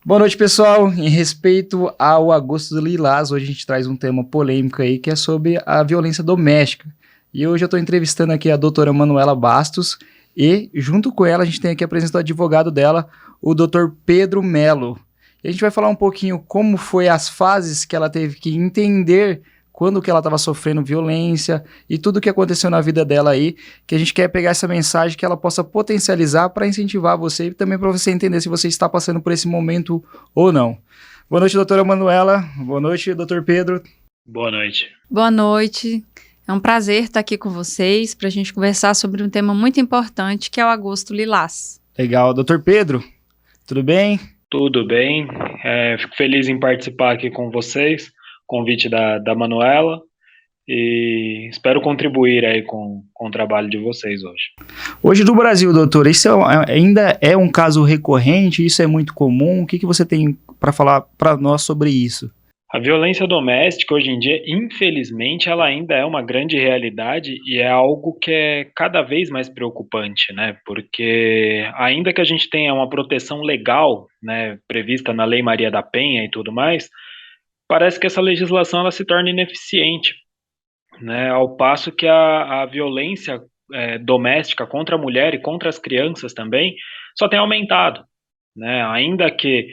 Boa noite, pessoal. Em respeito ao Agosto Lilás, hoje a gente traz um tema polêmico aí, que é sobre a violência doméstica. E hoje eu estou entrevistando aqui a doutora Manuela Bastos e, junto com ela, a gente tem aqui a presença do advogado dela, o doutor Pedro Melo. E a gente vai falar um pouquinho como foi as fases que ela teve que entender quando que ela estava sofrendo violência e tudo o que aconteceu na vida dela aí, que a gente quer pegar essa mensagem que ela possa potencializar para incentivar você e também para você entender se você está passando por esse momento ou não. Boa noite, doutora Manuela. Boa noite, doutor Pedro. Boa noite. Boa noite. É um prazer estar aqui com vocês para a gente conversar sobre um tema muito importante, que é o Agosto Lilás. Legal. Doutor Pedro, tudo bem? Tudo bem. Fico feliz em participar aqui com vocês. Convite da Manuela, e espero contribuir aí com o trabalho de vocês hoje. Hoje no Brasil, doutor, isso ainda é um caso recorrente? Isso é muito comum? O que você tem para falar para nós sobre isso? A violência doméstica hoje em dia, infelizmente, ela ainda é uma grande realidade e é algo que é cada vez mais preocupante, né? Porque ainda que a gente tenha uma proteção legal, né, prevista na Lei Maria da Penha e tudo mais, parece que essa legislação ela se torna ineficiente, né? Ao passo que a violência doméstica contra a mulher e contra as crianças também só tem aumentado, né? Ainda que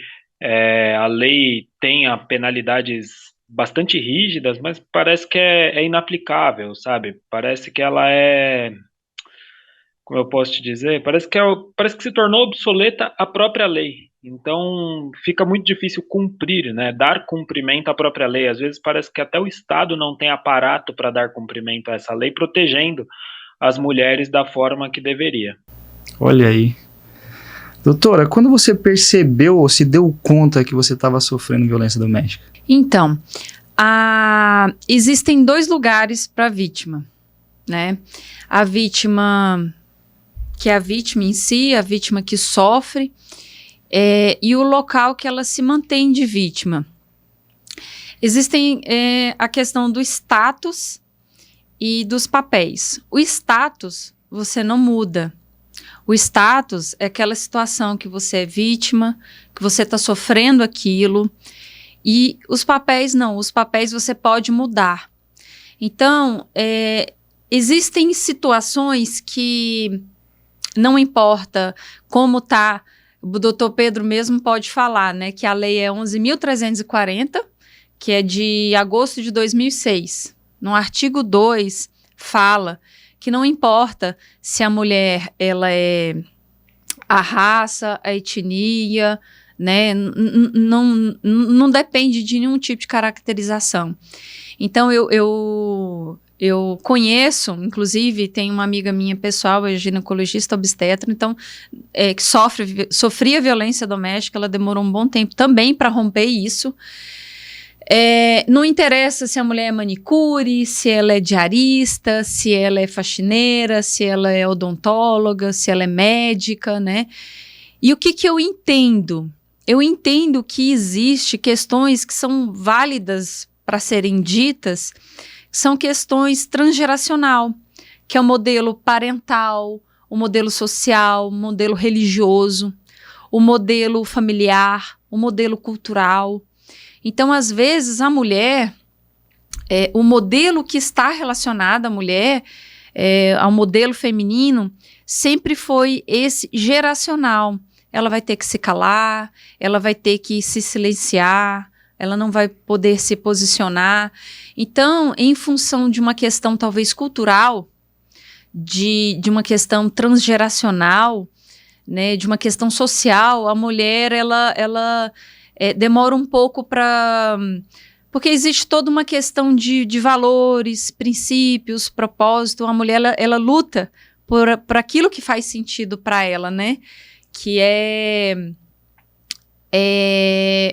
a lei tenha penalidades bastante rígidas, mas parece que é inaplicável, sabe? Parece que ela como eu posso te dizer, parece que se tornou obsoleta a própria lei. Então, fica muito difícil cumprir, né? Dar cumprimento à própria lei. Às vezes parece que até o Estado não tem aparato para dar cumprimento a essa lei, protegendo as mulheres da forma que deveria. Olha aí. Doutora, quando você percebeu ou se deu conta que você estava sofrendo violência doméstica? Então, existem dois lugares para a vítima, né? A vítima, que é a vítima em si, a vítima que sofre, e o local que ela se mantém de vítima. Existem a questão do status e dos papéis. O status você não muda. O status é aquela situação que você é vítima, que você está sofrendo aquilo, e os papéis não. Os papéis você pode mudar. Então, existem situações que não importa como está. O doutor Pedro mesmo pode falar, né, que a lei é 11.340, que é de agosto de 2006. No artigo 2, fala que não importa se a mulher ela é a raça, a etnia, né, não depende de nenhum tipo de caracterização. Então, eu conheço, inclusive, tem uma amiga minha pessoal, é ginecologista obstetra, então, que sofria violência doméstica, ela demorou um bom tempo também para romper isso. Não interessa se a mulher é manicure, se ela é diarista, se ela é faxineira, se ela é odontóloga, se ela é médica, né? E o que eu entendo? Eu entendo que existem questões que são válidas para serem ditas, são questões transgeracional, que é o modelo parental, o modelo social, o modelo religioso, o modelo familiar, o modelo cultural. Então, às vezes, a mulher, o modelo que está relacionado à mulher, ao modelo feminino, sempre foi esse geracional. Ela vai ter que se calar, ela vai ter que se silenciar, ela não vai poder se posicionar. Então, em função de uma questão talvez cultural, de uma questão transgeracional, né, de uma questão social, a mulher, ela demora um pouco para... Porque existe toda uma questão de valores, princípios, propósito. A mulher, ela luta por aquilo que faz sentido para ela, né? Que é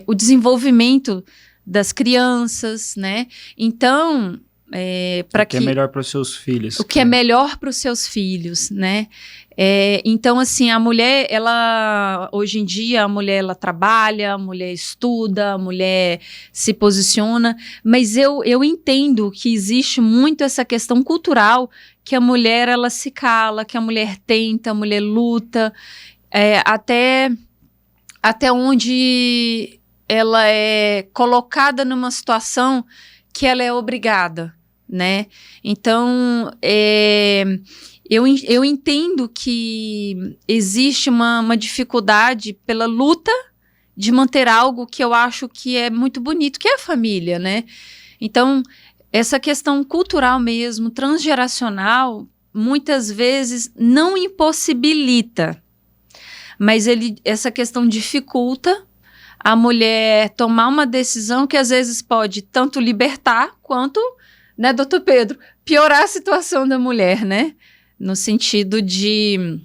o desenvolvimento das crianças, né? Então, o que é melhor para os seus filhos. O que é melhor para os seus filhos, né? Então, assim, a mulher, hoje em dia, a mulher, ela trabalha, a mulher estuda, a mulher se posiciona, mas eu entendo que existe muito essa questão cultural, que a mulher, ela se cala, que a mulher tenta, a mulher luta, até até onde ela é colocada numa situação que ela é obrigada, né? Então, eu entendo que existe uma dificuldade pela luta de manter algo que eu acho que é muito bonito, que é a família, né? Então, essa questão cultural mesmo, transgeracional, muitas vezes não impossibilita, mas essa questão dificulta a mulher tomar uma decisão que às vezes pode tanto libertar quanto, né, doutor Pedro, piorar a situação da mulher, né? No sentido de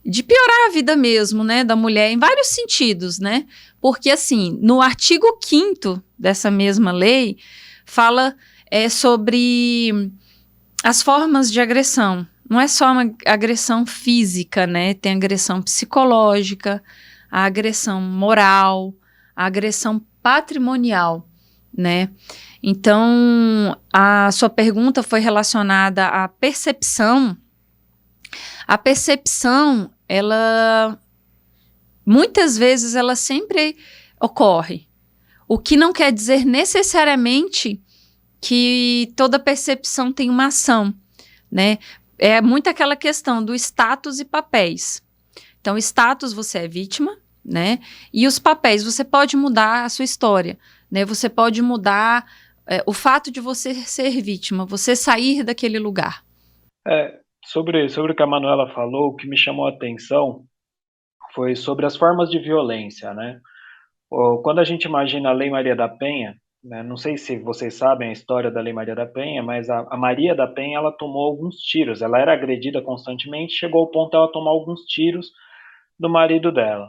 piorar a vida mesmo, né, da mulher em vários sentidos, né? Porque, assim, no artigo 5º dessa mesma lei, fala sobre as formas de agressão. Não é só uma agressão física, né? Tem agressão psicológica, a agressão moral, a agressão patrimonial, né? Então, a sua pergunta foi relacionada à percepção. A percepção, ela, muitas vezes, ela sempre ocorre. O que não quer dizer necessariamente que toda percepção tem uma ação, né? É muito aquela questão do status e papéis. Então, status, você é vítima, né? E os papéis, você pode mudar a sua história, né? Você pode mudar o fato de você ser vítima, você sair daquele lugar. Sobre o que a Manuela falou, o que me chamou a atenção foi sobre as formas de violência, né? Quando a gente imagina a Lei Maria da Penha, né, não sei se vocês sabem a história da Lei Maria da Penha, mas a Maria da Penha, ela tomou alguns tiros, ela era agredida constantemente, chegou ao ponto de ela tomar alguns tiros do marido dela.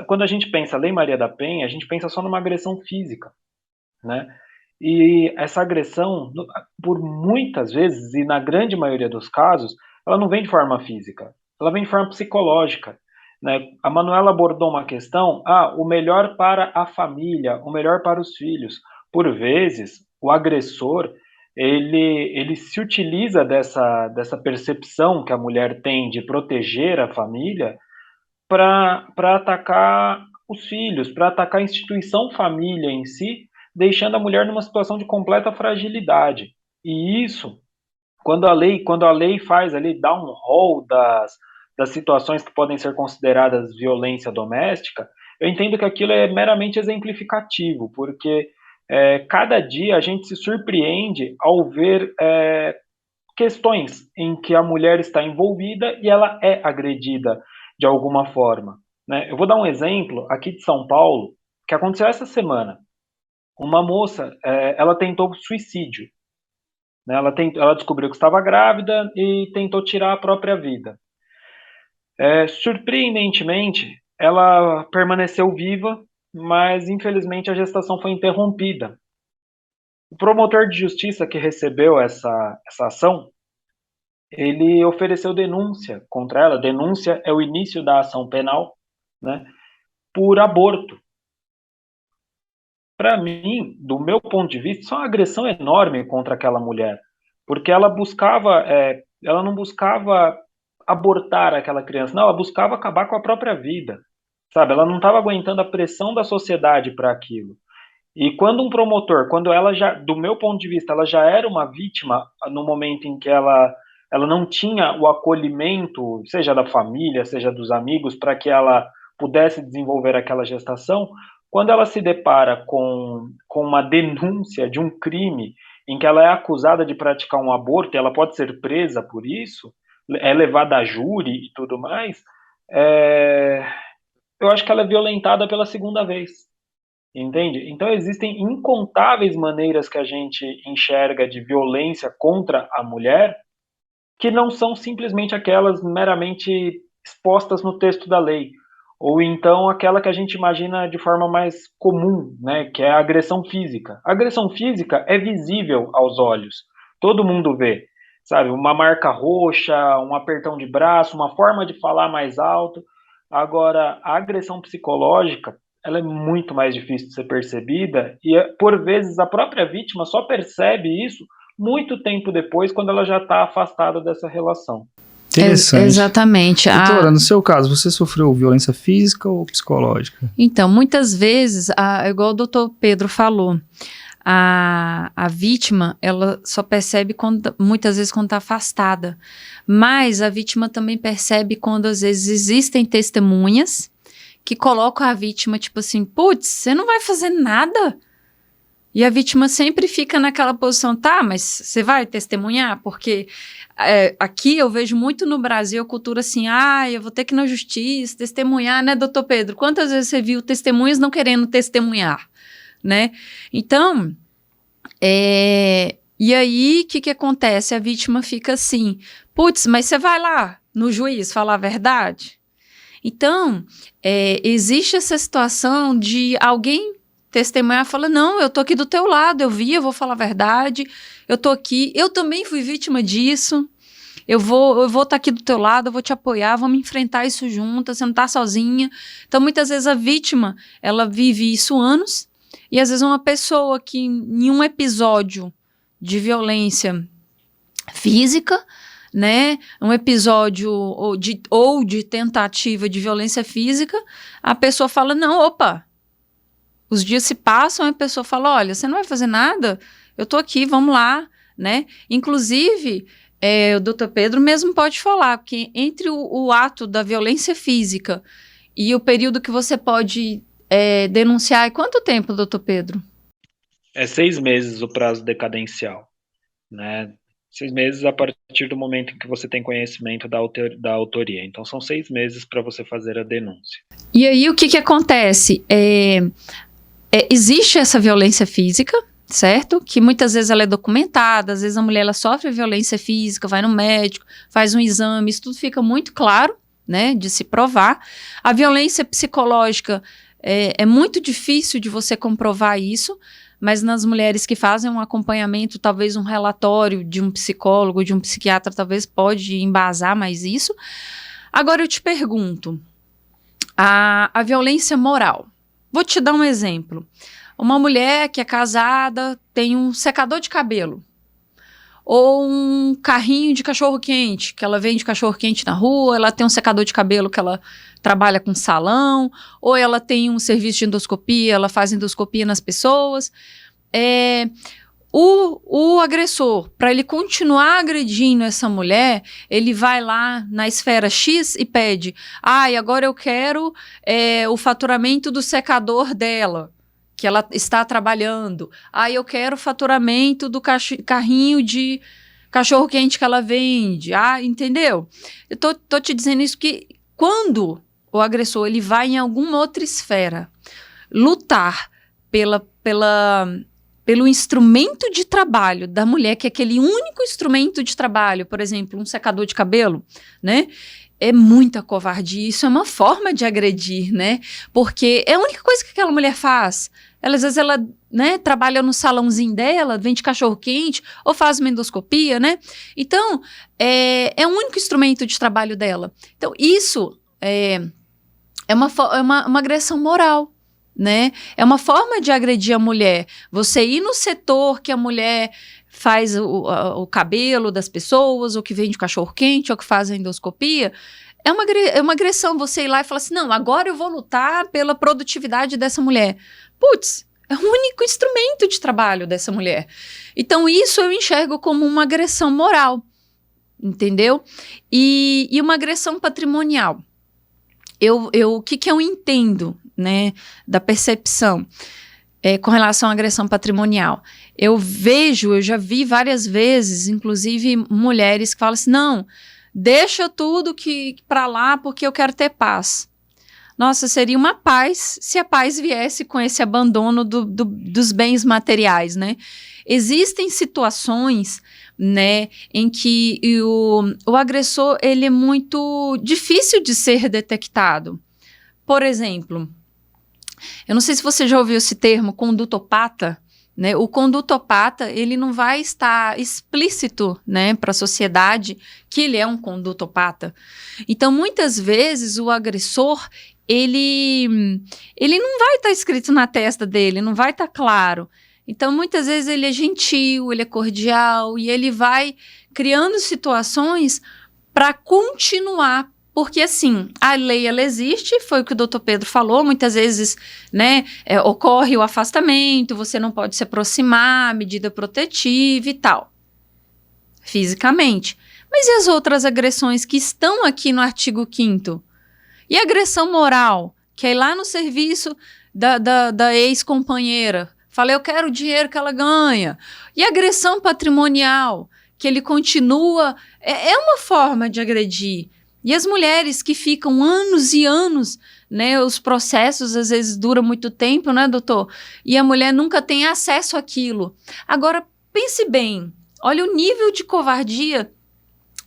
Quando a gente pensa Lei Maria da Penha, a gente pensa só numa agressão física, né? E essa agressão, por muitas vezes, e na grande maioria dos casos, ela não vem de forma física, ela vem de forma psicológica, né? A Manuela abordou uma questão, o melhor para a família, o melhor para os filhos. Por vezes, o agressor, ele se utiliza dessa percepção que a mulher tem de proteger a família para atacar os filhos, para atacar a instituição família em si, deixando a mulher numa situação de completa fragilidade. E isso, quando a lei faz ali, dá um rol das situações que podem ser consideradas violência doméstica, eu entendo que aquilo é meramente exemplificativo, porque cada dia a gente se surpreende ao ver questões em que a mulher está envolvida e ela é agredida de alguma forma, né? Eu vou dar um exemplo aqui de São Paulo, que aconteceu essa semana. Uma moça, ela tentou suicídio, né? Ela descobriu que estava grávida e tentou tirar a própria vida. Surpreendentemente, ela permaneceu viva, mas infelizmente a gestação foi interrompida. O promotor de justiça que recebeu essa ação, ele ofereceu denúncia contra ela. Denúncia é o início da ação penal, né, por aborto. Para mim, do meu ponto de vista, isso é uma agressão enorme contra aquela mulher, porque ela não buscava abortar aquela criança, não, ela buscava acabar com a própria vida, sabe? Ela não estava aguentando a pressão da sociedade para aquilo. E quando um promotor, quando ela já, do meu ponto de vista, ela já era uma vítima no momento em que ela não tinha o acolhimento, seja da família, seja dos amigos, para que ela pudesse desenvolver aquela gestação, quando ela se depara com uma denúncia de um crime em que ela é acusada de praticar um aborto e ela pode ser presa por isso, é levada a júri e tudo mais, eu acho que ela é violentada pela segunda vez. Entende? Então existem incontáveis maneiras que a gente enxerga de violência contra a mulher que não são simplesmente aquelas meramente expostas no texto da lei, ou então aquela que a gente imagina de forma mais comum, né, que é a agressão física. A agressão física é visível aos olhos, todo mundo vê, sabe? Uma marca roxa, um apertão de braço, uma forma de falar mais alto. Agora, a agressão psicológica, ela é muito mais difícil de ser percebida e, por vezes, a própria vítima só percebe isso muito tempo depois, quando ela já está afastada dessa relação. Interessante. Exatamente. Doutora, no seu caso, você sofreu violência física ou psicológica? Então, muitas vezes, igual o doutor Pedro falou, a vítima, ela só percebe muitas vezes quando está afastada, mas a vítima também percebe quando às vezes existem testemunhas que colocam a vítima tipo assim, putz, você não vai fazer nada? E a vítima sempre fica naquela posição, tá, mas você vai testemunhar? Porque aqui eu vejo muito no Brasil a cultura assim, eu vou ter que ir na justiça, testemunhar, né, doutor Pedro? Quantas vezes você viu testemunhas não querendo testemunhar, né? Então, e aí, o que acontece? A vítima fica assim, putz, mas você vai lá no juiz falar a verdade? Então, existe essa situação de alguém testemunhar, fala, não, eu tô aqui do teu lado, eu vou falar a verdade, eu tô aqui, eu também fui vítima disso, eu vou estar aqui do teu lado, eu vou te apoiar, vamos enfrentar isso juntas, você não tá sozinha. Então, muitas vezes a vítima, ela vive isso anos, e às vezes uma pessoa que em um episódio de violência física, né, um episódio ou de tentativa de violência física, a pessoa fala, não, opa, os dias se passam e a pessoa fala, olha, você não vai fazer nada? Eu tô aqui, vamos lá, né? Inclusive, o doutor Pedro mesmo pode falar que entre o ato da violência física e o período que você pode denunciar, é quanto tempo, doutor Pedro? 6 meses o prazo decadencial, né? 6 meses a partir do momento em que você tem conhecimento da autoria. Então, são 6 meses para você fazer a denúncia. E aí, o que acontece? Existe essa violência física, certo? Que muitas vezes ela é documentada, às vezes a mulher ela sofre violência física, vai no médico, faz um exame, isso tudo fica muito claro, né, de se provar. A violência psicológica é muito difícil de você comprovar isso, mas nas mulheres que fazem um acompanhamento, talvez um relatório de um psicólogo, de um psiquiatra, talvez pode embasar mais isso. Agora eu te pergunto, a violência moral. Vou te dar um exemplo. Uma mulher que é casada tem um secador de cabelo ou um carrinho de cachorro-quente, que ela vende cachorro-quente na rua, ela tem um secador de cabelo que ela trabalha com salão, ou ela tem um serviço de endoscopia, ela faz endoscopia nas pessoas. O agressor, para ele continuar agredindo essa mulher, ele vai lá na esfera X e pede, e agora eu quero o faturamento do secador dela, que ela está trabalhando. Eu quero o faturamento do carrinho de cachorro-quente que ela vende. Entendeu? Eu tô te dizendo isso que quando o agressor ele vai em alguma outra esfera lutar pelo instrumento de trabalho da mulher, que é aquele único instrumento de trabalho, por exemplo, um secador de cabelo, né? É muita covardia, isso é uma forma de agredir, né? Porque é a única coisa que aquela mulher faz. Às vezes ela, né, trabalha no salãozinho dela, vende cachorro-quente, ou faz uma endoscopia, né? Então, é o único instrumento de trabalho dela. Então, isso é uma agressão moral, né? É uma forma de agredir a mulher. Você ir no setor que a mulher faz o cabelo das pessoas, ou que vende cachorro-quente, ou que faz a endoscopia, é uma agressão. Você ir lá e falar assim, não, agora eu vou lutar pela produtividade dessa mulher. Putz, é o único instrumento de trabalho dessa mulher. Então, isso eu enxergo como uma agressão moral, entendeu? E uma agressão patrimonial. O que eu entendo, né, da percepção com relação à agressão patrimonial? Eu já vi várias vezes, inclusive mulheres que falam assim, não, deixa tudo para lá porque eu quero ter paz. Nossa, seria uma paz se a paz viesse com esse abandono dos bens materiais, né? Existem situações, né, em que o agressor ele é muito difícil de ser detectado. Por exemplo, eu não sei se você já ouviu esse termo, condutopata, né? O condutopata, ele não vai estar explícito, né, para a sociedade que ele é um condutopata. Então, muitas vezes, o agressor, ele não vai estar escrito na testa dele, não vai estar claro. Então, muitas vezes, ele é gentil, ele é cordial, e ele vai criando situações para continuar. Porque, assim, a lei, ela existe, foi o que o doutor Pedro falou, muitas vezes, né, ocorre o afastamento, você não pode se aproximar, medida protetiva e tal, fisicamente. Mas e as outras agressões que estão aqui no artigo 5º? E a agressão moral, que é ir lá no serviço da ex-companheira, fala, eu quero o dinheiro que ela ganha. E a agressão patrimonial, que ele continua, é uma forma de agredir. E as mulheres que ficam anos e anos, né, os processos às vezes duram muito tempo, né, doutor? E a mulher nunca tem acesso àquilo. Agora, pense bem, olha o nível de covardia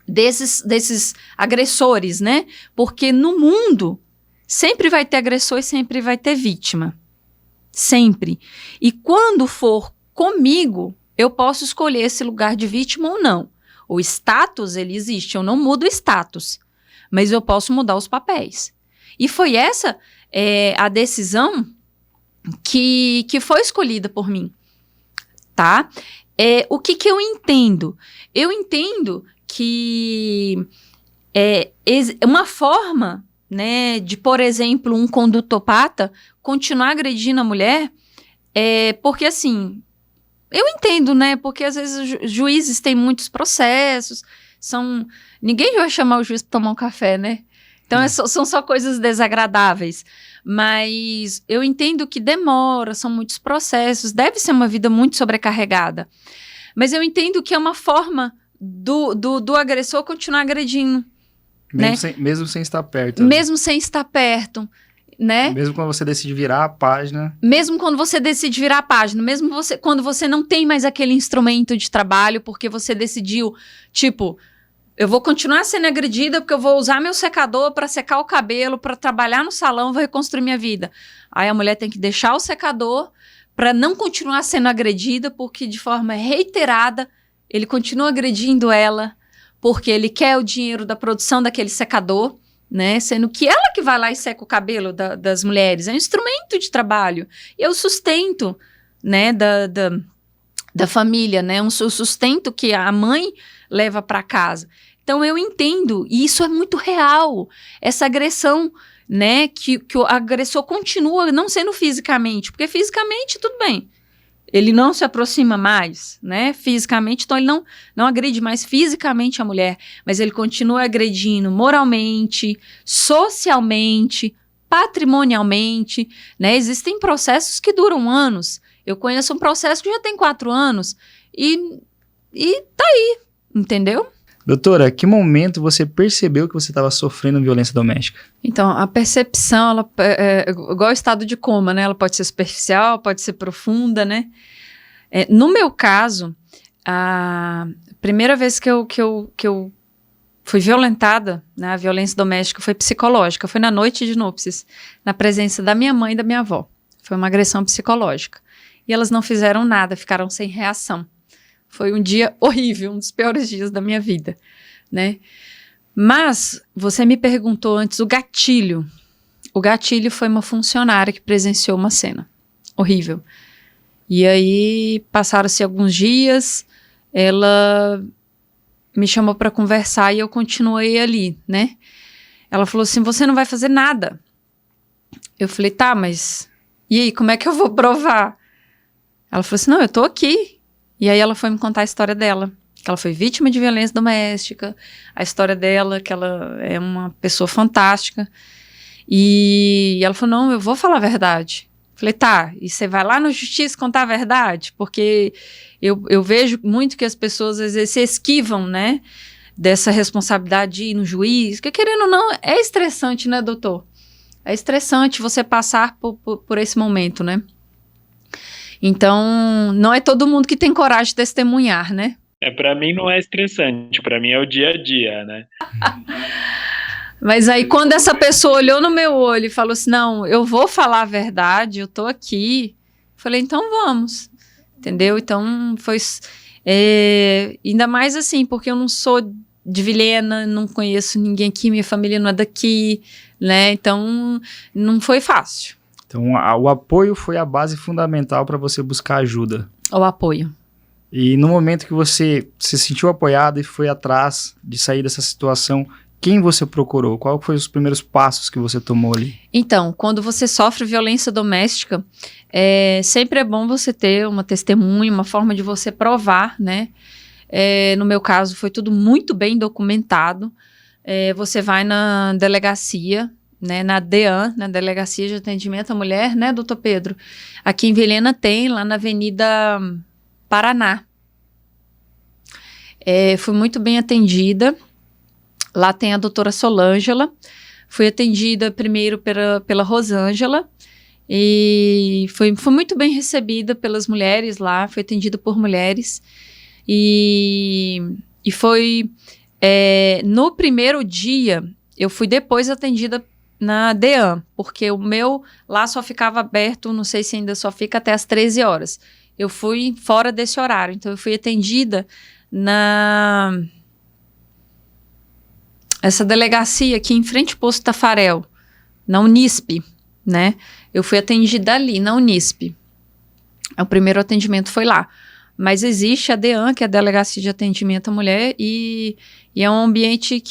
desses agressores, né? Porque no mundo sempre vai ter agressor e sempre vai ter vítima. Sempre. E quando for comigo, eu posso escolher esse lugar de vítima ou não. O status, ele existe, eu não mudo o status, mas eu posso mudar os papéis. E foi essa a decisão que foi escolhida por mim, tá? O que eu entendo? Eu entendo que uma forma, né, de, por exemplo, um condutopata continuar agredindo a mulher, porque assim, eu entendo, né, porque às vezes os juízes têm muitos processos, ninguém vai chamar o juiz para tomar um café, né? Então são só coisas desagradáveis, mas eu entendo que demora, são muitos processos, deve ser uma vida muito sobrecarregada, mas eu entendo que é uma forma do agressor continuar agredindo. Mesmo sem estar perto. Mesmo sem estar perto, né? Mesmo quando você decide virar a página. Mesmo quando você decide virar a página, mesmo quando você não tem mais aquele instrumento de trabalho, porque você decidiu, tipo, eu vou continuar sendo agredida porque eu vou usar meu secador para secar o cabelo, para trabalhar no salão, vou reconstruir minha vida. Aí a mulher tem que deixar o secador para não continuar sendo agredida, porque de forma reiterada ele continua agredindo ela, porque ele quer o dinheiro da produção daquele secador, né? Sendo que ela que vai lá e seca o cabelo das mulheres. É um instrumento de trabalho. E é o sustento, né, da família, né? O sustento que a mãe leva para casa. Então eu entendo, e isso é muito real, essa agressão, né? Que o agressor continua não sendo fisicamente, porque fisicamente tudo bem. Ele não se aproxima mais, né, fisicamente, então ele não agride mais fisicamente a mulher, mas ele continua agredindo moralmente, socialmente, patrimonialmente, né, existem processos que duram anos, eu conheço um processo que já tem 4 anos, e tá aí, entendeu? Doutora, que momento você percebeu que você estava sofrendo violência doméstica? Então, a percepção, ela igual o estado de coma, né? Ela pode ser superficial, pode ser profunda, né? No meu caso, a primeira vez que eu fui violentada, né? A violência doméstica foi psicológica, foi na noite de núpcias, na presença da minha mãe e da minha avó. Foi uma agressão psicológica. E elas não fizeram nada, ficaram sem reação. Foi um dia horrível, um dos piores dias da minha vida, né? Mas você me perguntou antes o gatilho. O gatilho foi uma funcionária que presenciou uma cena horrível. E aí passaram-se alguns dias, ela me chamou para conversar e eu continuei ali, né? Ela falou assim, você não vai fazer nada. Eu falei, tá, mas e aí, como é que eu vou provar? Ela falou assim, não, eu tô aqui. E aí ela foi me contar a história dela, que ela foi vítima de violência doméstica, a história dela, que ela é uma pessoa fantástica. E ela falou, não, eu vou falar a verdade. Falei, tá, e você vai lá na justiça contar a verdade? Porque eu vejo muito que as pessoas às vezes se esquivam, né, dessa responsabilidade de ir no juiz, que querendo ou não, é estressante, né, doutor? É estressante você passar por esse momento, né? Então, não é todo mundo que tem coragem de testemunhar, né? Pra mim não é estressante, pra mim é o dia a dia, né? Mas aí, quando essa pessoa olhou no meu olho e falou assim, não, eu vou falar a verdade, eu tô aqui. Falei, então vamos, entendeu? Então, foi... ainda mais assim, porque eu não sou de Vilhena, não conheço ninguém aqui, minha família não é daqui, né? Então, não foi fácil. Então, o apoio foi a base fundamental para você buscar ajuda. O apoio. E no momento que você se sentiu apoiado e foi atrás de sair dessa situação, quem você procurou? Qual foi os primeiros passos que você tomou ali? Então, quando você sofre violência doméstica, sempre é bom você ter uma testemunha, uma forma de você provar, né? No meu caso, foi tudo muito bem documentado. Você vai na delegacia, né, na DEAN, na Delegacia de Atendimento à Mulher, né, doutor Pedro? Aqui em Vilhena tem, lá na Avenida Paraná. Fui muito bem atendida. Lá tem a doutora Solângela. Fui atendida primeiro pela Rosângela. E fui muito bem recebida pelas mulheres lá. Fui atendida por mulheres. E foi... no primeiro dia, eu fui depois atendida na DEAN, porque o meu lá só ficava aberto, não sei se ainda só fica até as 13 horas. Eu fui fora desse horário, então eu fui atendida essa delegacia aqui em frente ao Posto Tafarel, na Unisp, né? Eu fui atendida ali, na Unisp. O primeiro atendimento foi lá. Mas existe a DEAN, que é a Delegacia de Atendimento à Mulher, e é um ambiente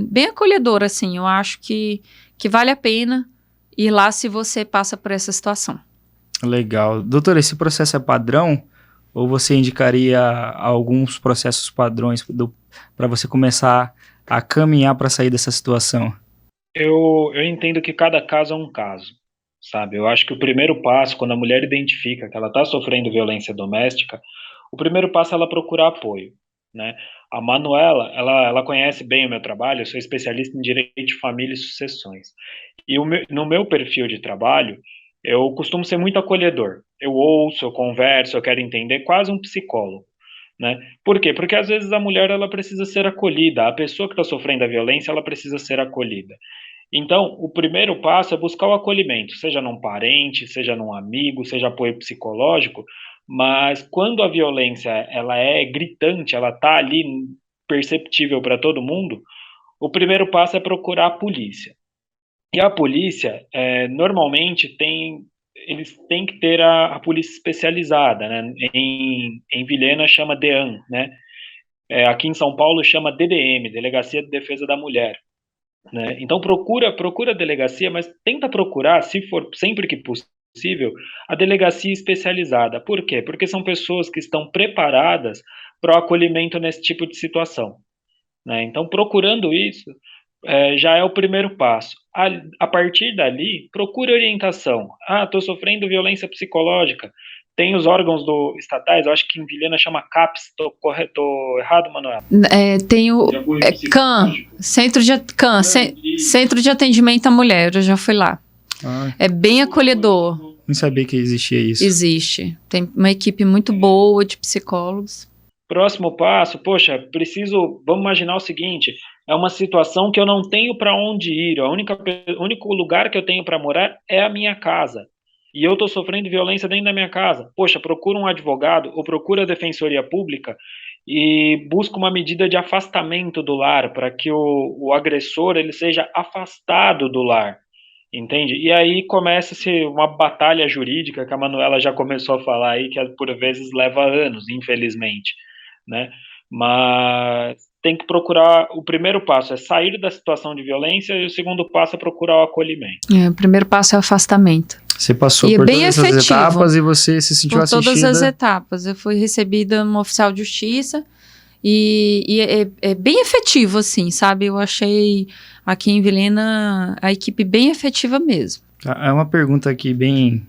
bem acolhedor, assim. Eu acho que vale a pena ir lá se você passa por essa situação. Legal. Doutora, esse processo é padrão? Ou você indicaria alguns processos padrões para você começar a caminhar para sair dessa situação? Eu entendo que cada caso é um caso, sabe? Eu acho que o primeiro passo, quando a mulher identifica que ela está sofrendo violência doméstica, o primeiro passo é ela procurar apoio, né? A Manuela, ela conhece bem o meu trabalho, eu sou especialista em direito de família e sucessões. E no meu perfil de trabalho, eu costumo ser muito acolhedor. Eu ouço, eu converso, eu quero entender, quase um psicólogo, né? Por quê? Porque às vezes a mulher ela precisa ser acolhida, a pessoa que está sofrendo a violência ela precisa ser acolhida. Então, o primeiro passo é buscar o acolhimento, seja num parente, seja num amigo, seja apoio psicológico, mas quando a violência ela é gritante, ela está ali perceptível para todo mundo, o primeiro passo é procurar a polícia. E a polícia, normalmente, eles têm que ter a polícia especializada, né? Em Vilhena chama DEAN, né? Aqui em São Paulo chama DDM, Delegacia de Defesa da Mulher, né? Então procura a delegacia, mas tenta procurar, se for sempre que possível, a delegacia especializada. Por quê? Porque são pessoas que estão preparadas para o acolhimento nesse tipo de situação, né? Então, procurando isso, já é o primeiro passo. A partir dali, procure orientação. Estou sofrendo violência psicológica. Tem os órgãos estatais, eu acho que em Vilhena chama CAPS. Tô errado, Manuel? Tem o CAN, Centro de Atendimento à Mulher, eu já fui lá. É bem acolhedor. Não sabia que existia isso. Existe. Tem uma equipe muito boa de psicólogos. Próximo passo, vamos imaginar o seguinte, é uma situação que eu não tenho para onde ir, o único lugar que eu tenho para morar é a minha casa, e eu estou sofrendo violência dentro da minha casa. Procura um advogado ou procura a Defensoria Pública e busca uma medida de afastamento do lar, para que o agressor ele seja afastado do lar, entende? E aí começa-se uma batalha jurídica, que a Manuela já começou a falar aí, que por vezes leva anos, infelizmente, né? Mas tem que procurar, o primeiro passo é sair da situação de violência e o segundo passo é procurar o acolhimento. O primeiro passo é o afastamento. Você passou por todas as etapas e você se sentiu assistida? Por todas as etapas. Eu fui recebida no oficial de justiça e é bem efetivo, assim, sabe? Eu achei aqui em Vilhena a equipe bem efetiva mesmo. É uma pergunta aqui bem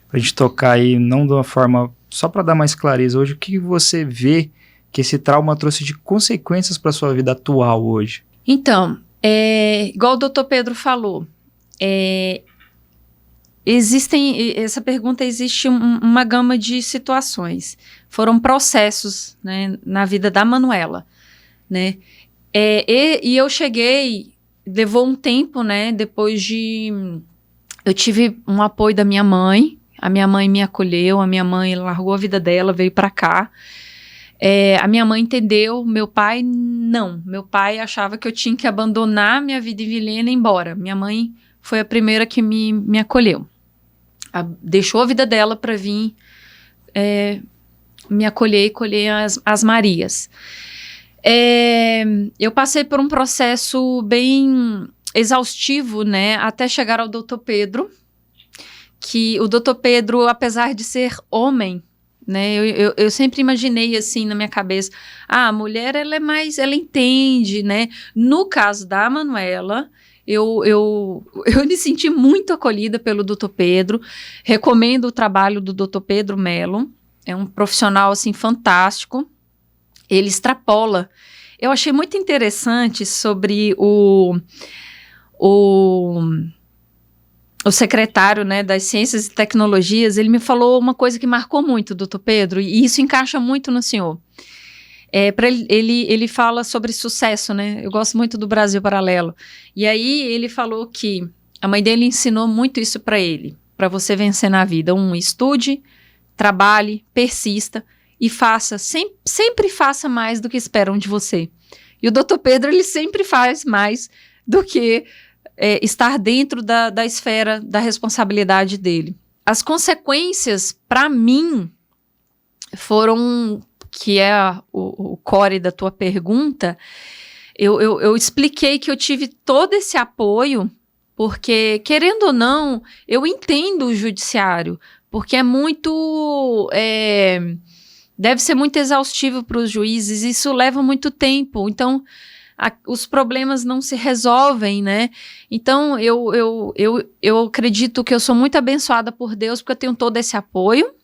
pra gente tocar aí, não de uma forma, só para dar mais clareza. Hoje, o que você vê que esse trauma trouxe de consequências para sua vida atual hoje? Então, igual o doutor Pedro falou, essa pergunta existe uma gama de situações. Foram processos, né, na vida da Manuela, né? E eu cheguei, levou um tempo, né? Eu tive um apoio da minha mãe. A minha mãe me acolheu, a minha mãe largou a vida dela, veio para cá. A minha mãe entendeu, meu pai não. Meu pai achava que eu tinha que abandonar minha vida em Vilhena e ir embora. Minha mãe foi a primeira que me acolheu. Deixou a vida dela para vir me acolher e colher as Marias. Eu passei por um processo bem exaustivo, né, até chegar ao Dr. Pedro, que o Dr. Pedro, apesar de ser homem, né, eu sempre imaginei assim na minha cabeça, a mulher ela entende, né, no caso da Manuela, eu me senti muito acolhida pelo Dr. Pedro, recomendo o trabalho do Dr. Pedro Mello, é um profissional assim fantástico, ele extrapola. Eu achei muito interessante sobre o secretário, né, das Ciências e Tecnologias, ele me falou uma coisa que marcou muito, doutor Pedro, e isso encaixa muito no senhor. Ele fala sobre sucesso, né? Eu gosto muito do Brasil Paralelo. E aí ele falou que a mãe dele ensinou muito isso para ele, para você vencer na vida. Estude, trabalhe, persista e faça, sempre faça mais do que esperam de você. E o doutor Pedro, ele sempre faz mais do que estar dentro da esfera da responsabilidade dele. As consequências, para mim, foram, que é o core da tua pergunta, eu expliquei que eu tive todo esse apoio, porque, querendo ou não, eu entendo o judiciário, porque é muito... deve ser muito exaustivo para os juízes, isso leva muito tempo, então os problemas não se resolvem, né? Então eu acredito que eu sou muito abençoada por Deus, porque eu tenho todo esse apoio.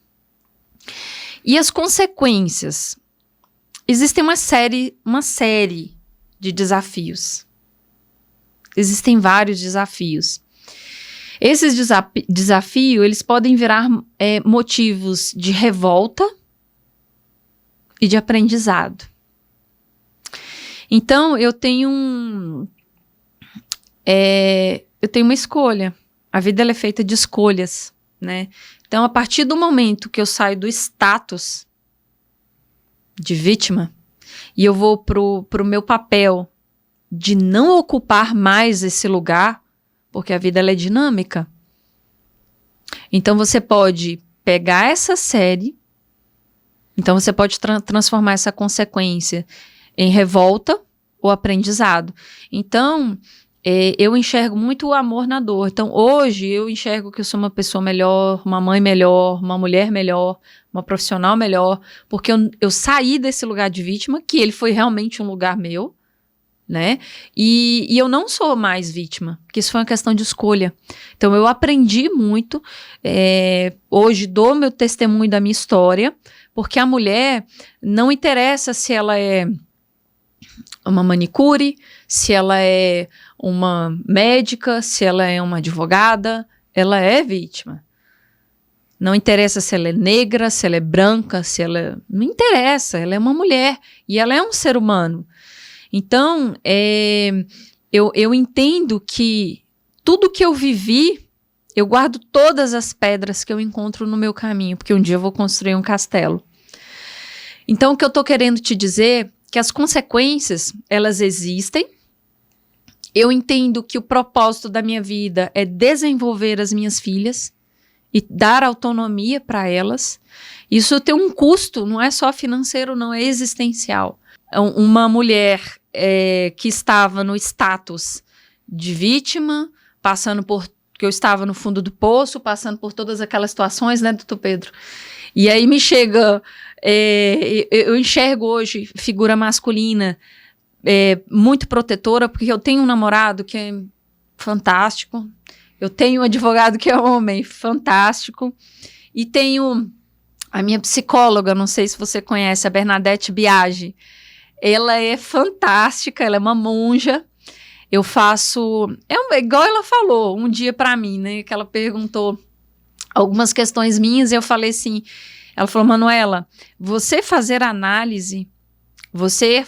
E as consequências? Existem uma série de desafios. Existem vários desafios. Esses desafios, eles podem virar motivos de revolta e de aprendizado. Então, eu tenho uma escolha. A vida ela é feita de escolhas, né? Então, a partir do momento que eu saio do status de vítima e eu vou pro meu papel de não ocupar mais esse lugar, porque a vida ela é dinâmica. Então, você pode pegar essa série, então você pode transformar essa consequência em revolta ou aprendizado. Então, eu enxergo muito o amor na dor. Então, hoje, eu enxergo que eu sou uma pessoa melhor, uma mãe melhor, uma mulher melhor, uma profissional melhor, porque eu saí desse lugar de vítima, que ele foi realmente um lugar meu, né? E eu não sou mais vítima, porque isso foi uma questão de escolha. Então, eu aprendi muito. Hoje, dou meu testemunho da minha história, porque a mulher, não interessa se ela é uma manicure, se ela é uma médica, se ela é uma advogada, ela é vítima. Não interessa se ela é negra, se ela é branca, não interessa, ela é uma mulher e ela é um ser humano. Então, eu entendo que tudo que eu vivi, eu guardo todas as pedras que eu encontro no meu caminho, porque um dia eu vou construir um castelo. Então, o que eu estou querendo te dizer que as consequências, elas existem. Eu entendo que o propósito da minha vida é desenvolver as minhas filhas e dar autonomia para elas. Isso tem um custo, não é só financeiro, não, é existencial. Uma mulher que estava no status de vítima, que eu estava no fundo do poço, passando por todas aquelas situações, né, doutor Pedro? E aí me chega... eu enxergo hoje figura masculina muito protetora, porque eu tenho um namorado que é fantástico, eu tenho um advogado que é homem, fantástico, e tenho a minha psicóloga, não sei se você conhece, a Bernadette Biagi. Ela é fantástica, ela é uma monja. Eu faço... igual ela falou um dia para mim, né, que ela perguntou algumas questões minhas, e eu falei assim... Ela falou, Manuela, você fazer análise, você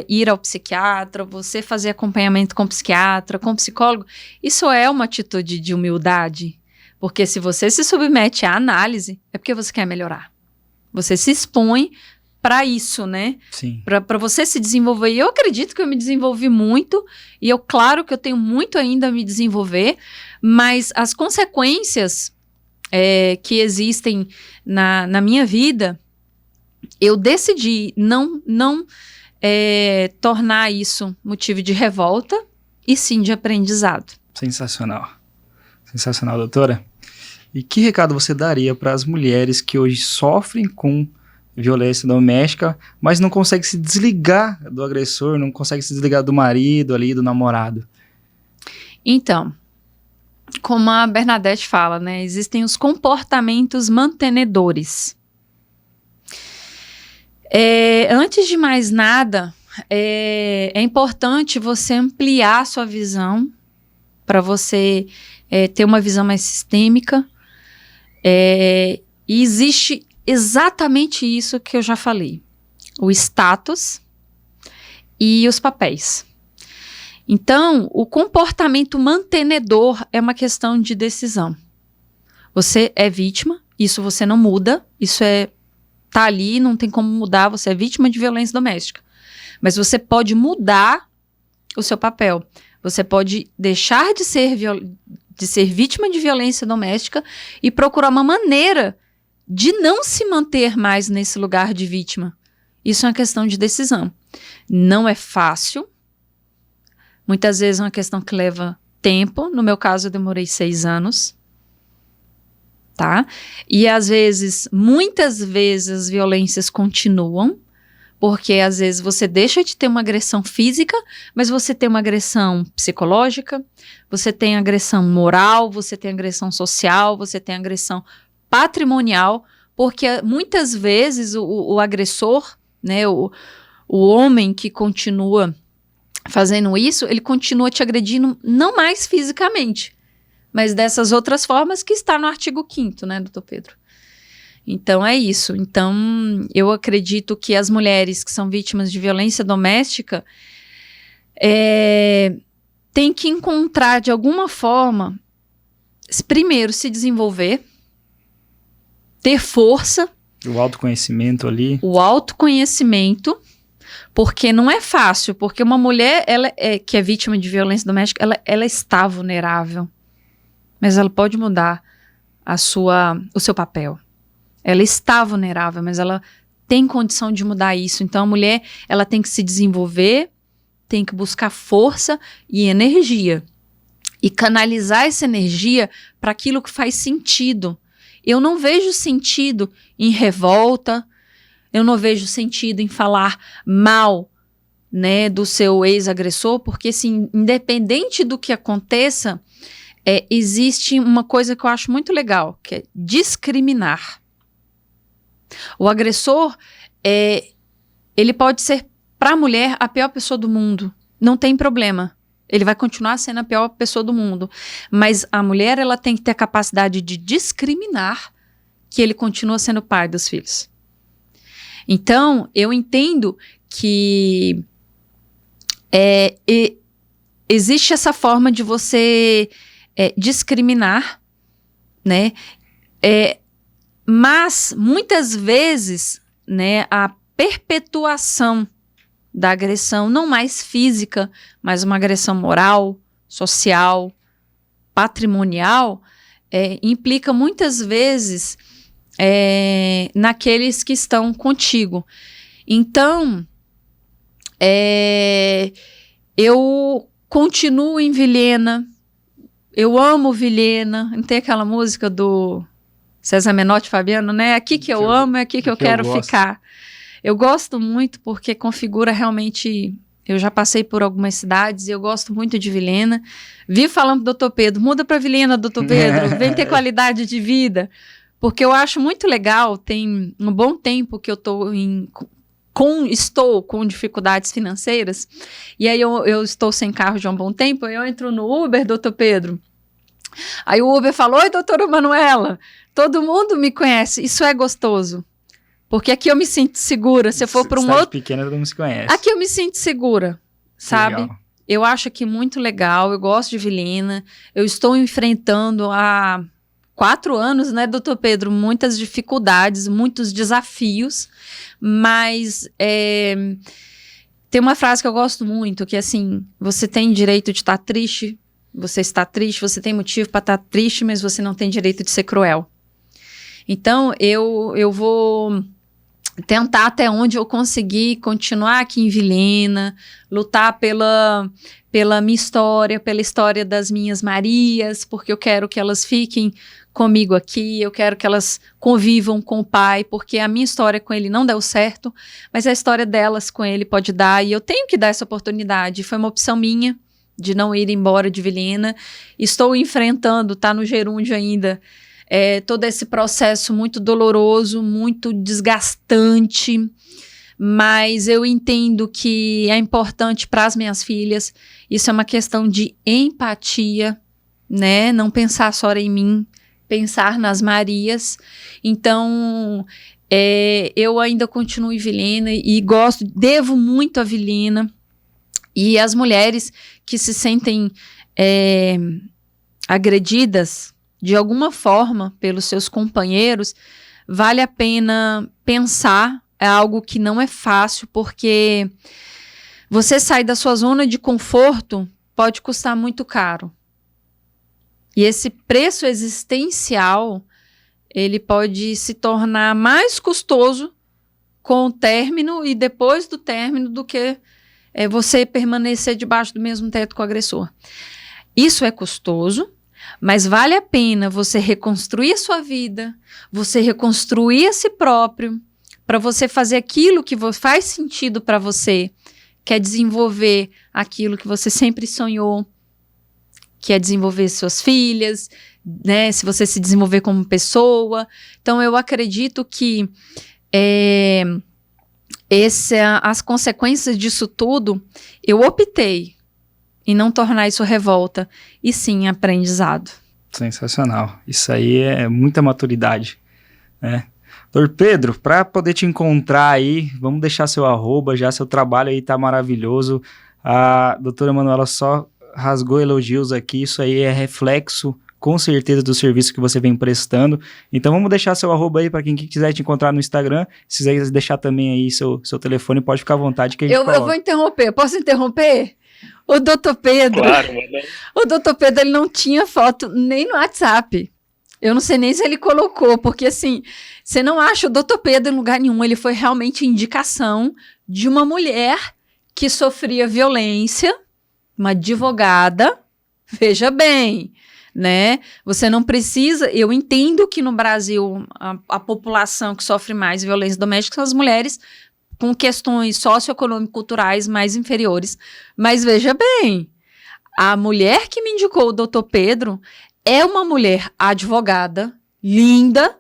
ir ao psiquiatra, você fazer acompanhamento com psiquiatra, com psicólogo, isso é uma atitude de humildade. Porque se você se submete à análise, é porque você quer melhorar. Você se expõe para isso, né? Sim. Para você se desenvolver. E eu acredito que eu me desenvolvi muito, e claro que eu tenho muito ainda a me desenvolver, mas as consequências... que existem na minha vida, eu decidi não tornar isso motivo de revolta e sim de aprendizado. Sensacional. Sensacional, doutora. E que recado você daria para as mulheres que hoje sofrem com violência doméstica, mas não conseguem se desligar do agressor, não conseguem se desligar do marido ali, do namorado? Então, como a Bernadette fala, né, existem os comportamentos mantenedores. Antes de mais nada, é importante você ampliar a sua visão para você ter uma visão mais sistêmica. E existe exatamente isso que eu já falei: o status e os papéis. Então, o comportamento mantenedor é uma questão de decisão. Você é vítima, isso você não muda, isso tá ali, não tem como mudar, você é vítima de violência doméstica. Mas você pode mudar o seu papel. Você pode deixar de ser vítima de violência doméstica e procurar uma maneira de não se manter mais nesse lugar de vítima. Isso é uma questão de decisão. Não é fácil. Muitas vezes é uma questão que leva tempo. No meu caso, eu demorei 6 anos. Tá? E muitas vezes, as violências continuam, porque às vezes você deixa de ter uma agressão física, mas você tem uma agressão psicológica, você tem agressão moral, você tem agressão social, você tem agressão patrimonial, porque muitas vezes o agressor, né, o homem que continua fazendo isso, ele continua te agredindo não mais fisicamente, mas dessas outras formas que está no artigo 5º, né, doutor Pedro? Então, é isso. Então, eu acredito que as mulheres que são vítimas de violência doméstica têm que encontrar, de alguma forma, primeiro, se desenvolver, ter força. O autoconhecimento ali. O autoconhecimento, porque não é fácil, porque uma mulher que é vítima de violência doméstica, ela está vulnerável. Mas ela pode mudar o seu papel. Ela está vulnerável, mas ela tem condição de mudar isso. Então, a mulher, ela tem que se desenvolver, tem que buscar força e energia. E canalizar essa energia para aquilo que faz sentido. Eu não vejo sentido em revolta, eu não vejo sentido em falar mal, né, do seu ex-agressor, porque, assim, independente do que aconteça, existe uma coisa que eu acho muito legal, que é discriminar. O agressor, ele pode ser, para a mulher, a pior pessoa do mundo. Não tem problema. Ele vai continuar sendo a pior pessoa do mundo. Mas a mulher, ela tem que ter a capacidade de discriminar que ele continua sendo pai dos filhos. Então, eu entendo que existe essa forma de você discriminar, né? Mas, muitas vezes, né, a perpetuação da agressão, não mais física, mas uma agressão moral, social, patrimonial, implica muitas vezes naqueles que estão contigo. Então, eu continuo em Vilhena, eu amo Vilhena. Não tem aquela música do César Menotti e Fabiano, né? Aqui que eu amo, é aqui que eu quero ficar. Eu gosto muito porque configura realmente... Eu já passei por algumas cidades e eu gosto muito de Vilhena. Vi falando pro doutor Pedro, muda para Vilhena, doutor Pedro, vem ter qualidade de vida. Porque eu acho muito legal, tem um bom tempo que eu estou com dificuldades financeiras, e aí eu estou sem carro de um bom tempo, eu entro no Uber, doutor Pedro. Aí o Uber falou, oi, doutora Manuela, todo mundo me conhece, isso é gostoso. Porque aqui eu me sinto segura. Se eu for para um outro... pequena, todo mundo se conhece. Aqui eu me sinto segura, sabe? Legal. Eu acho aqui muito legal, eu gosto de Vilhena. Eu estou enfrentando há 4 anos, né, doutor Pedro? Muitas dificuldades, muitos desafios. Mas tem uma frase que eu gosto muito, que é assim, você tem direito de estar triste, você está triste, você tem motivo para estar triste, mas você não tem direito de ser cruel. Então, eu vou tentar até onde eu conseguir continuar aqui em Vilhena, lutar pela minha história, pela história das minhas Marias, porque eu quero que elas fiquem comigo aqui, eu quero que elas convivam com o pai, porque a minha história com ele não deu certo, mas a história delas com ele pode dar, e eu tenho que dar essa oportunidade. Foi uma opção minha de não ir embora de Vilhena. Estou enfrentando, tá no gerúndio ainda, todo esse processo muito doloroso, muito desgastante, mas eu entendo que é importante para as minhas filhas. Isso é uma questão de empatia, né? Não pensar só em mim, pensar nas Marias. Então, eu ainda continuo em Vilhena e devo muito a Vilhena. E as mulheres que se sentem agredidas de alguma forma pelos seus companheiros, vale a pena pensar. É algo que não é fácil, porque você sair da sua zona de conforto pode custar muito caro. E esse preço existencial, ele pode se tornar mais custoso com o término e depois do término do que você permanecer debaixo do mesmo teto com o agressor. Isso é custoso, mas vale a pena você reconstruir a sua vida, você reconstruir a si próprio, para você fazer aquilo que faz sentido para você, que é desenvolver aquilo que você sempre sonhou, que é desenvolver suas filhas, né? Se você se desenvolver como pessoa. Então, eu acredito que as consequências disso tudo, eu optei em não tornar isso revolta, e sim aprendizado. Sensacional. Isso aí é muita maturidade, né? Doutor Pedro, para poder te encontrar aí, vamos deixar seu arroba já, seu trabalho aí tá maravilhoso. A doutora Manuela só rasgou elogios aqui, isso aí é reflexo, com certeza, do serviço que você vem prestando. Então vamos deixar seu arroba aí para quem quiser te encontrar no Instagram. Se quiser deixar também aí seu telefone, pode ficar à vontade que a gente eu vou interromper, posso interromper? O doutor Pedro, claro, mano. O doutor Pedro, ele não tinha foto nem no WhatsApp. Eu não sei nem se ele colocou, porque assim, você não acha o doutor Pedro em lugar nenhum. Ele foi realmente indicação de uma mulher que sofria violência, uma advogada, veja bem, né? Você não precisa, eu entendo que no Brasil a população que sofre mais violência doméstica são as mulheres com questões socioeconômico-culturais mais inferiores, mas veja bem, a mulher que me indicou o doutor Pedro é uma mulher advogada, linda,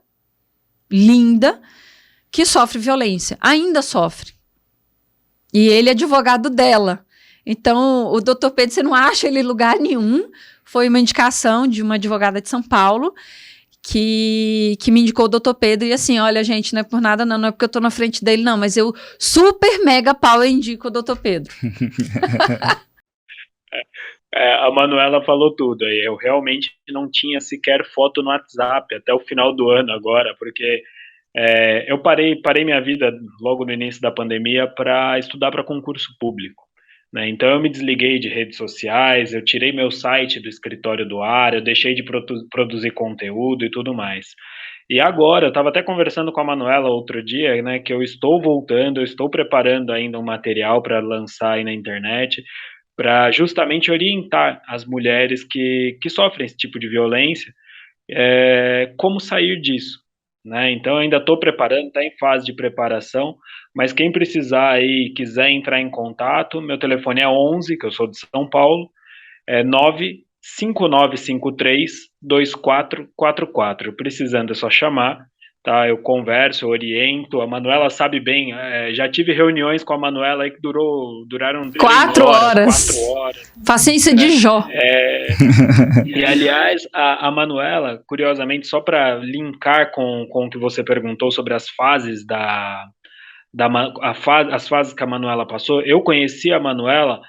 que sofre violência, ainda sofre. E ele é advogado dela. Então, o doutor Pedro, você não acha ele em lugar nenhum. Foi uma indicação de uma advogada de São Paulo que me indicou o doutor Pedro. E assim, olha, gente, não é por nada não é porque eu tô na frente dele, não, mas eu super mega pau indico o doutor Pedro. A Manuela falou tudo. Eu realmente não tinha sequer foto no WhatsApp até o final do ano agora, porque eu parei minha vida logo no início da pandemia para estudar para concurso público, né? Então eu me desliguei de redes sociais, eu tirei meu site do escritório do ar, eu deixei de produzir conteúdo e tudo mais. E agora, eu estava até conversando com a Manuela outro dia, né, que eu estou voltando, eu estou preparando ainda um material para lançar aí na internet, para justamente orientar as mulheres que sofrem esse tipo de violência, como sair disso, né? Então, eu ainda estou preparando, está em fase de preparação, mas quem precisar aí, quiser entrar em contato, meu telefone é 11, que eu sou de São Paulo, 95953-2444. Precisando é só chamar, tá? Eu converso, eu oriento. A Manuela sabe bem, já tive reuniões com a Manuela aí que duraram 4 horas. 4 horas. Paciência de Jó. E, aliás, a Manuela, curiosamente, só para linkar com o que você perguntou sobre as fases as fases que a Manuela passou, eu conheci a Manuela,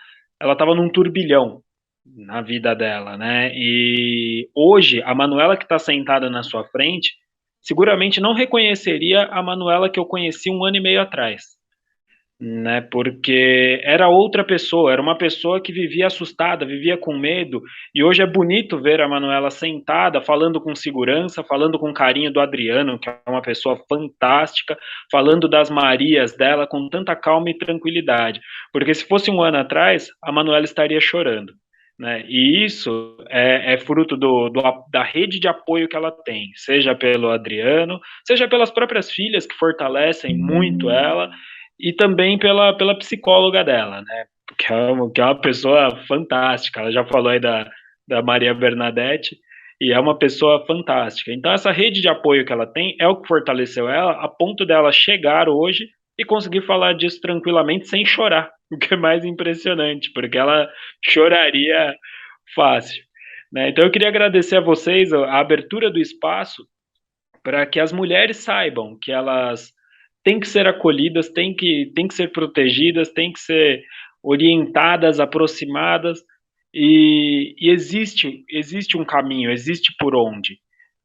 ela estava num turbilhão na vida dela, né? E hoje, a Manuela que está sentada na sua frente, seguramente não reconheceria a Manuela que eu conheci 1 ano e meio atrás. né? Porque era outra pessoa, era uma pessoa que vivia assustada, vivia com medo, e hoje é bonito ver a Manuela sentada, falando com segurança, falando com carinho do Adriano, que é uma pessoa fantástica, falando das Marias dela com tanta calma e tranquilidade. Porque se fosse um ano atrás, a Manuela estaria chorando. Né? E isso é fruto da rede de apoio que ela tem, seja pelo Adriano, seja pelas próprias filhas que fortalecem muito ela, e também pela psicóloga dela, né? Que é uma pessoa fantástica. Ela já falou aí da Maria Bernadette, e é uma pessoa fantástica. Então, essa rede de apoio que ela tem é o que fortaleceu ela, a ponto dela chegar hoje e conseguir falar disso tranquilamente sem chorar, o que é mais impressionante, porque ela choraria fácil. Né? Então, eu queria agradecer a vocês a abertura do espaço para que as mulheres saibam que elas têm que ser acolhidas, têm que ser protegidas, têm que ser orientadas, aproximadas, e existe um caminho, existe por onde.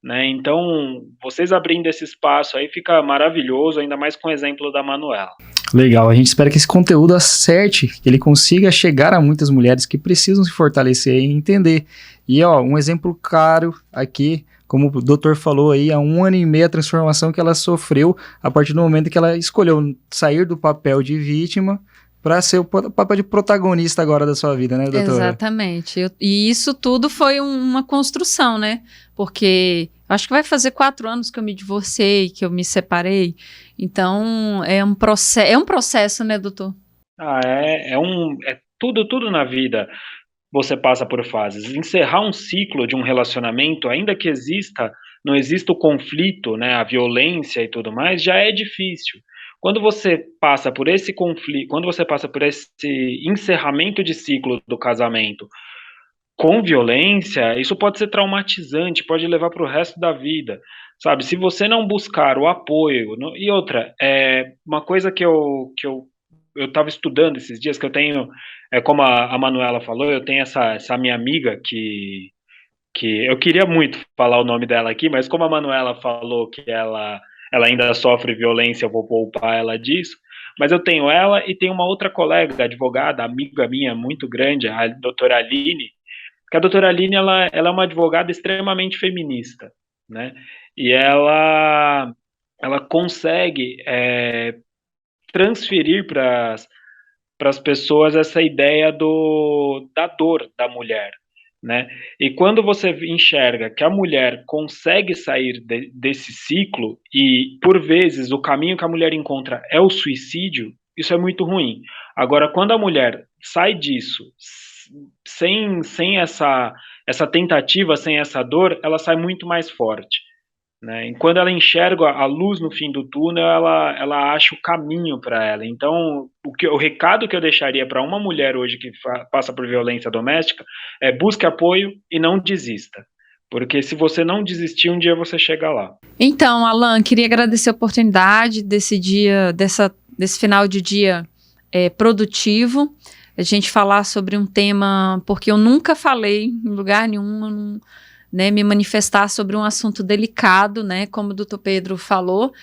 Né? Então, vocês abrindo esse espaço aí fica maravilhoso, ainda mais com o exemplo da Manuela. Legal, a gente espera que esse conteúdo acerte, que ele consiga chegar a muitas mulheres que precisam se fortalecer e entender. E ó, um exemplo claro aqui, como o doutor falou aí, há 1 ano e meio a transformação que ela sofreu a partir do momento que ela escolheu sair do papel de vítima para ser o papel de protagonista agora da sua vida, né, doutora? Exatamente. E isso tudo foi uma construção, né? Porque acho que vai fazer 4 anos que eu me divorciei, que eu me separei. Então, é um processo, né, doutor? Tudo na vida você passa por fases. Encerrar um ciclo de um relacionamento, ainda que não exista o conflito, né, a violência e tudo mais, já é difícil. Quando você passa por esse conflito, quando você passa por esse encerramento de ciclo do casamento com violência, isso pode ser traumatizante, pode levar para o resto da vida, sabe? Se você não buscar o apoio, e outra, uma coisa que eu estava estudando esses dias, que eu tenho, como a Manuela falou, eu tenho essa minha amiga que eu queria muito falar o nome dela aqui, mas como a Manuela falou que ela ainda sofre violência, eu vou poupar ela disso. Mas eu tenho ela e tenho uma outra colega, advogada, amiga minha muito grande, a doutora Aline, que a doutora Aline ela é uma advogada extremamente feminista, né? E ela consegue transferir para as pessoas essa ideia da dor da mulher, né? E quando você enxerga que a mulher consegue sair desse ciclo e, por vezes, o caminho que a mulher encontra é o suicídio, isso é muito ruim. Agora, quando a mulher sai disso sem essa tentativa, sem essa dor, ela sai muito mais forte. Né? E quando ela enxerga a luz no fim do túnel, ela acha o caminho para ela. Então, o recado que eu deixaria para uma mulher hoje que passa por violência doméstica é: busque apoio e não desista. Porque se você não desistir, um dia você chega lá. Então, Alan, queria agradecer a oportunidade desse dia, desse final de dia produtivo, a gente falar sobre um tema, porque eu nunca falei em lugar nenhum, né, me manifestar sobre um assunto delicado, né, como o doutor Pedro falou.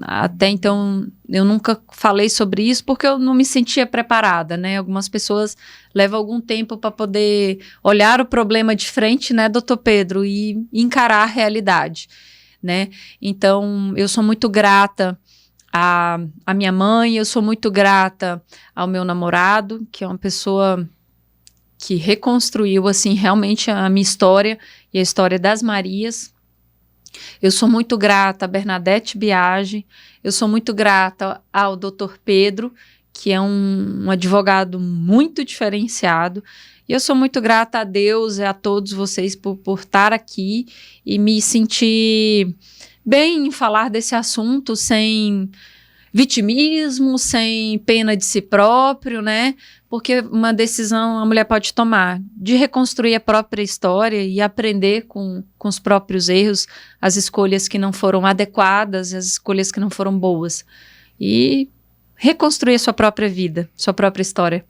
Até então, eu nunca falei sobre isso porque eu não me sentia preparada, né, algumas pessoas levam algum tempo para poder olhar o problema de frente, né, doutor Pedro, e encarar a realidade, né. Então, eu sou muito grata à minha mãe, eu sou muito grata ao meu namorado, que é uma pessoa que reconstruiu, assim, realmente a minha história e a história das Marias. Eu sou muito grata a Bernadette Biagi, eu sou muito grata ao Dr. Pedro, que é um advogado muito diferenciado, e eu sou muito grata a Deus e a todos vocês por estar aqui e me sentir bem em falar desse assunto sem vitimismo, sem pena de si próprio, né? Porque uma decisão a mulher pode tomar de reconstruir a própria história e aprender com os próprios erros, as escolhas que não foram adequadas, as escolhas que não foram boas. E reconstruir a sua própria vida, sua própria história.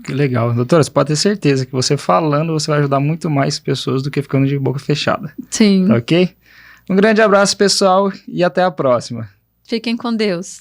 Que legal. Doutora, você pode ter certeza que você falando, você vai ajudar muito mais pessoas do que ficando de boca fechada. Sim. Tá ok? Um grande abraço, pessoal, e até a próxima. Fiquem com Deus.